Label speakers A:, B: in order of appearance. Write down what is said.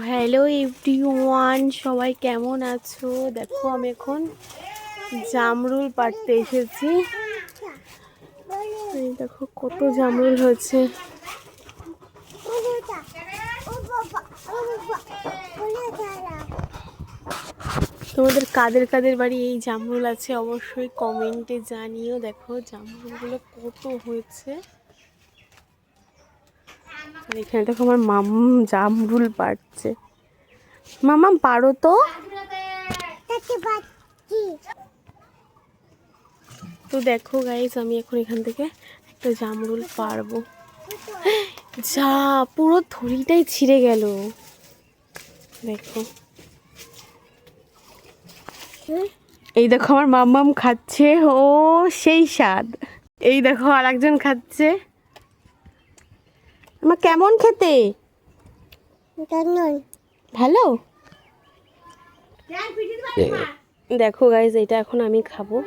A: Hello everyone, সবাই কেমন আছো? দেখো আমি এখন জামরুল পাড়তে এসেছি। এই দেখো কত জামরুল হয়েছে। তোমাদের কাদের কাদের বাড়ি এই জামরুল আছে অবশ্যই কমেন্টে জানিও। দেখো জামরুলগুলো কত হয়েছে। আর এখানে দেখো আমার মাম্মাম জামরুল পাড়ছে। মাম্মাম পারো তো। তো দেখো গাইস, আমি এখন এখান থেকে একটা জামরুল পারবো। যা, পুরো থলিটাই ছিঁড়ে গেল। দেখো, এই দেখো আমার মাম্মাম খাচ্ছে, ও সেই স্বাদ। এই দেখো আর একজন খাচ্ছে। আমার কেমন খেতে? ভালো। দেখো গাইস, এটা এখন আমি খাবো।